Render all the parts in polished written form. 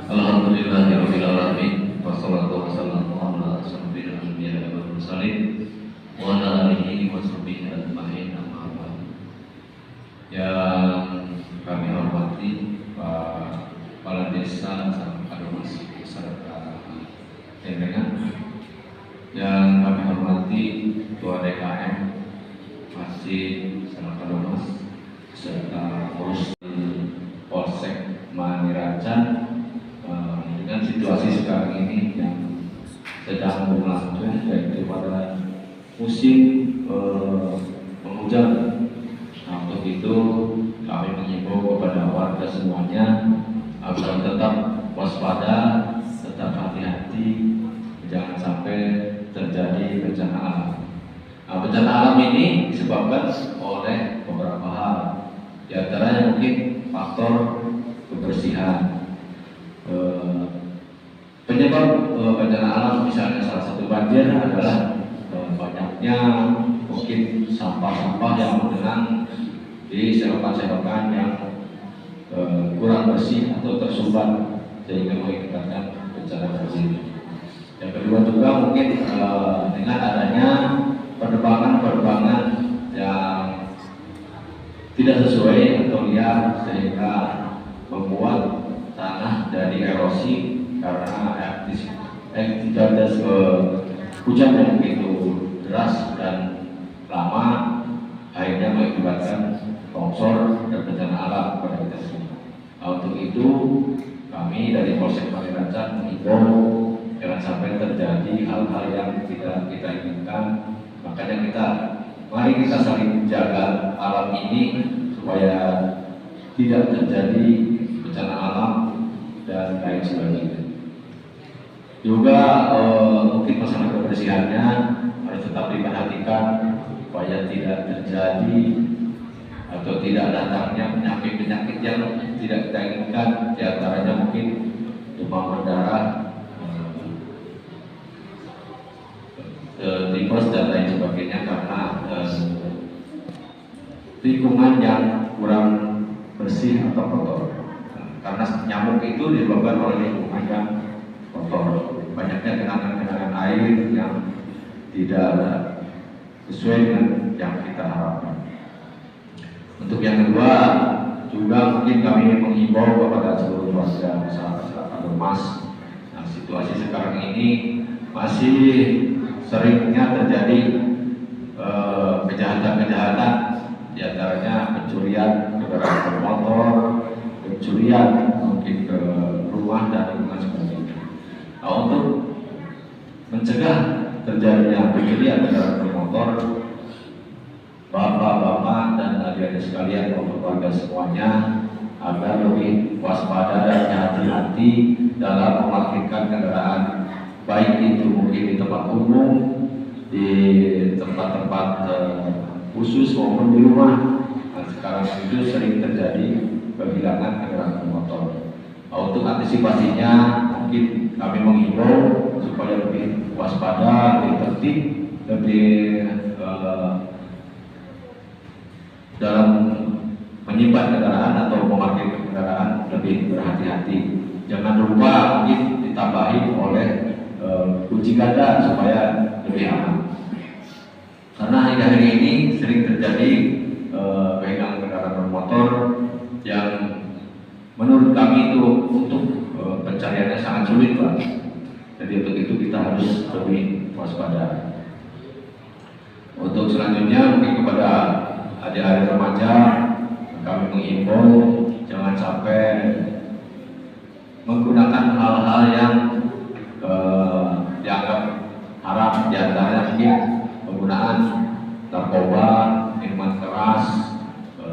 Alhamdulillahirabbil alamin wassalatu wassalamu ala asyrofil anbiya'i wal mursalin wa ala alihi wa sahbihi ajma'in amma ba'd. Yang kami hormati Pak Kepala Desa Kadomas beserta jajaran, yang kami hormati Ketua DKM Masjid Kadomas beserta Polres Polsek Maniraja. Dengan situasi sekarang ini yang sedang berlangsung, yaitu pada musim penghujan. Nah, untuk itu kami mengimbau kepada warga semuanya agar tetap waspada, tetap hati-hati, jangan sampai terjadi bencana alam. Nah, bencana alam ini disebabkan oleh beberapa hal. Di antaranya mungkin faktor kebersihan. Penyebab bencana alam misalnya salah satu banjir adalah banyaknya mungkin sampah-sampah yang menggenang di selokan-selokan yang kurang bersih atau tersumbat sehingga mengakibatkan bencana banjir. Yang kedua juga mungkin dengan adanya penerbangan yang tidak sesuai atau liar sehingga membuat tanah dari erosi karena aktivitas hujan yang begitu deras dan lama, akhirnya mengakibatkan longsor dan bencana alam pada kita semua. Nah, untuk itu kami dari Polsek Maniraja mengimbau jangan sampai terjadi hal-hal yang tidak kita inginkan. Makanya mari kita saling jaga alam ini supaya tidak terjadi bencana alam dan lain sebagainya. Juga mungkin masalah kebersihannya harus tetap diperhatikan supaya tidak terjadi atau tidak datangnya penyakit-penyakit yang tidak kita inginkan. Di antaranya mungkin demam berdarah, tipes dan lain sebagainya karena lingkungan yang kurang bersih atau kotor. Karena nyamuk itu disebabkan oleh lingkungan yang kotor, banyaknya genangan-genangan air yang tidak sesuai dengan yang kita harapkan. Untuk yang kedua juga mungkin kami mengimbau kepada seluruh warga masyarakat Kadomas. Nah, situasi sekarang ini masih seringnya terjadi kejahatan-kejahatan, diantaranya pencurian kendaraan bermotor, pencurian mungkin ke rumah dan lingkungan sebagainya. Nah, untuk mencegah terjadinya pencurian kendaraan bermotor, bapak-bapak dan adik-adik sekalian maupun warga semuanya agar lebih waspada dan hati-hati dalam memarkirkan kendaraan, baik itu mungkin di tempat umum, di tempat-tempat khusus maupun di rumah. Nah, sekarang itu sering terjadi kehilangan kendaraan bermotor. Untuk antisipasinya mungkin kami mengimbau supaya lebih waspada, lebih tertib, lebih dalam menyimpan kendaraan atau memarkir kendaraan lebih berhati-hati. Jangan lupa mungkin ditambahi oleh kunci ganda supaya lebih aman. Karena hari-hari ini sering terjadi kehilangan kendaraan bermotor yang menurut kami itu untuk pencariannya sangat sulit, Pak. Jadi untuk itu kita harus lebih waspada. Untuk selanjutnya mungkin kepada adik-adik remaja kami mengimbau jangan sampai menggunakan hal-hal yang dianggap haram, diantaranya mungkin penggunaan narkoba, minuman keras,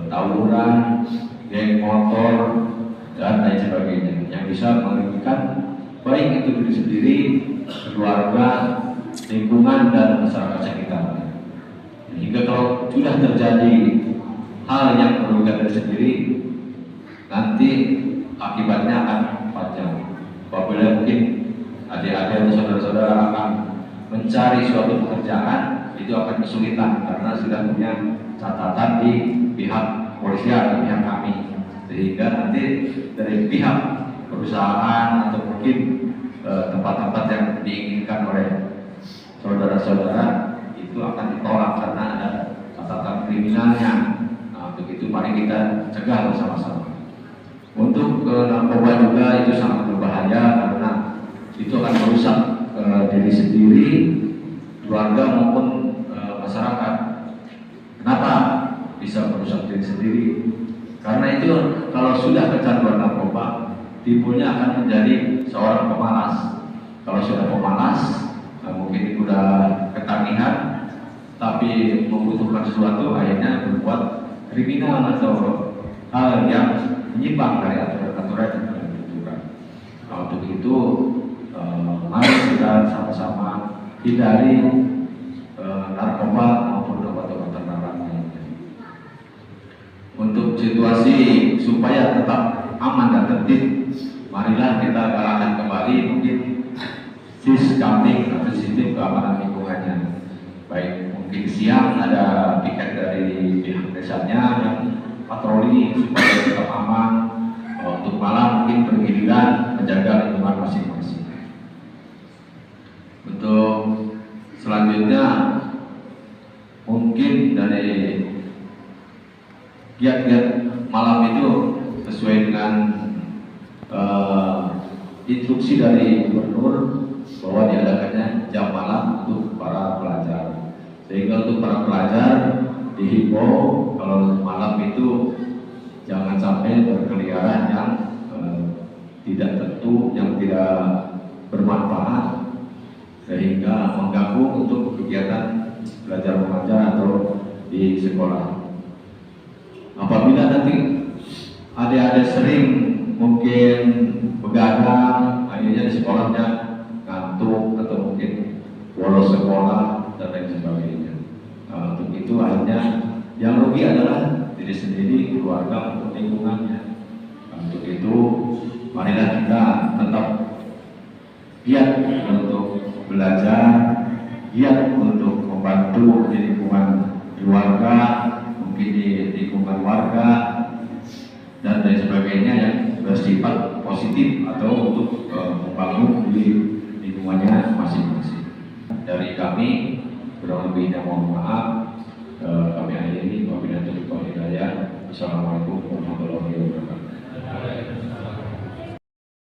tawuran, geng motor dan lain sebagainya yang bisa merugikan baik itu diri sendiri, keluarga, lingkungan dan masyarakat sekitar. Hingga kalau sudah terjadi hal yang merugikan diri sendiri, nanti akibatnya akan panjang. Apabila mungkin adik-adik atau saudara-saudara akan mencari suatu pekerjaan, itu akan kesulitan karena sudah punya catatan di pihak polisian, di pihak kami, sehingga nanti dari pihak perusahaan perusahaan atau mungkin tempat-tempat yang diinginkan oleh saudara-saudara itu akan ditolak karena ada catatan kriminalnya. Nah, begitu mari kita cegah bersama-sama. Untuk narkoba juga itu sangat berbahaya karena itu akan merusak diri sendiri, keluarga maupun masyarakat. Kenapa bisa merusak diri sendiri? Karena itu kalau sudah kecanduan narkoba, timbulnya akan menjadi seorang pemalas. Kalau sudah pemalas, mungkin sudah ketagihan, tapi membutuhkan sesuatu, akhirnya berbuat kriminal atau hal yang menyimpang dari aturan-aturan yang telah ditentukan. Nah, untuk itu, mari kita sama-sama hindari narkoba maupun obat-obatan terlarang lainnya. Untuk situasi supaya tetap aman dan tertib, marilah kita galakkan kembali mungkin siskamling atau sistem keamanan lingkungannya. Baik mungkin siang ada piket dari pihak desanya yang patroli supaya tetap aman. Untuk malam mungkin bergiliran menjaga lingkungan masing-masing. Untuk selanjutnya mungkin dari giat-giat malam itu sesuai dengan instruksi dari gubernur bahwa diadakannya jam malam untuk para pelajar, sehingga untuk para pelajar dihimbau kalau malam itu jangan sampai berkeliaran yang tidak tentu, yang tidak bermanfaat sehingga mengganggu untuk kegiatan belajar mengajar atau di sekolah. Apabila nanti adik-adik sering mungkin begadang, akhirnya di sekolahnya ngantuk atau mungkin bolos sekolah dan lain sebagainya. Untuk itu akhirnya yang rugi adalah diri sendiri, keluarga maupun lingkungannya. Untuk itu marilah kita tetap giat untuk belajar, giat untuk membantu di lingkungan keluarga, mungkin di lingkungan warga dan lain sebagainya yang bersifat positif atau untuk membangun di lingkungannya masing-masing. Dari kami kurang lebihnya mohon maaf. Kami akhiri wabillahi taufiq wal hidayah. Assalamualaikum warahmatullahi wabarakatuh.